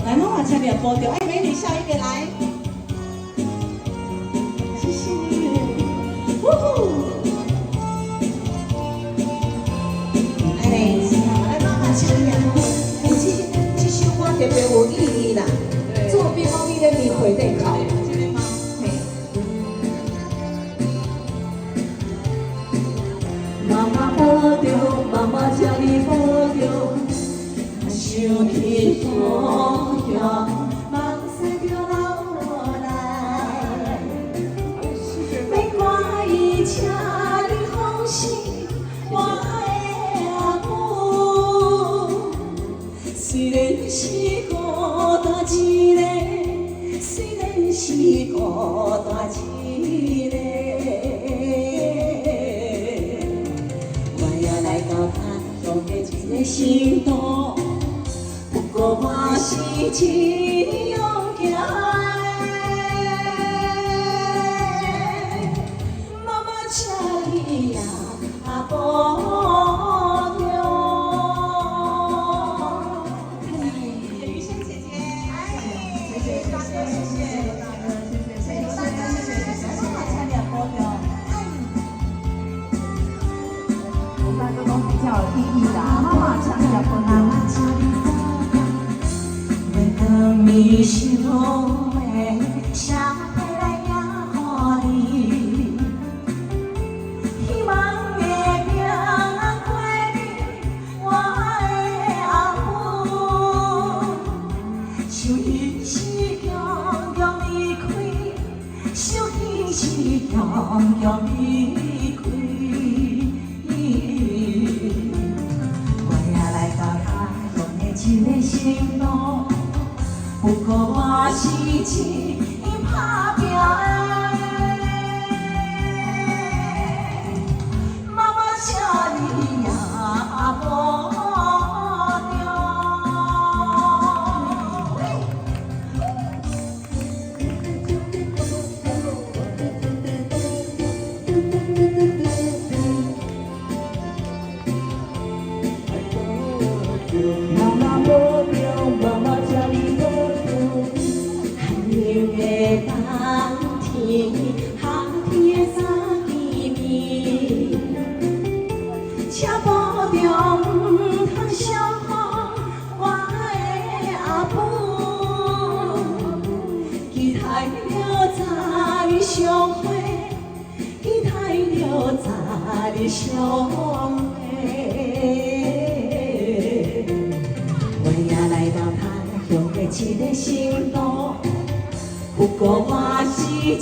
来，妈妈前面播掉，哎，美女笑一个来，谢谢，呜呼，哎，来妈妈前面，哎，这首歌特别有意义啦，做乒乓球的迷回得考。妈妈保重，妈妈这里保重，想起故乡，梦想着老来。别怪伊，请你放心，我的阿母。虽然是孤单一个，虽然是孤单一个。一个心动，不过我是一样行的。妈妈请你呀保重。雨轩姐姐，谢谢大哥，谢谢大哥，谢谢大哥，谢谢妈妈请你保重。我大哥都比较有意义啦。你想的写回来也予你，希望的命过你，我的阿母。想伊是强强离开，想伊是强强离开。我也来到他乡的一个心路。不过我是一打拼的，妈妈请你呀保重。妈妈保重，妈妈请你保重。冬天，夏天的三见面，请保重，唔通伤害我的阿母。期待了早日相会，期待了早日相会。我也来到他乡的一个新路。不过我是一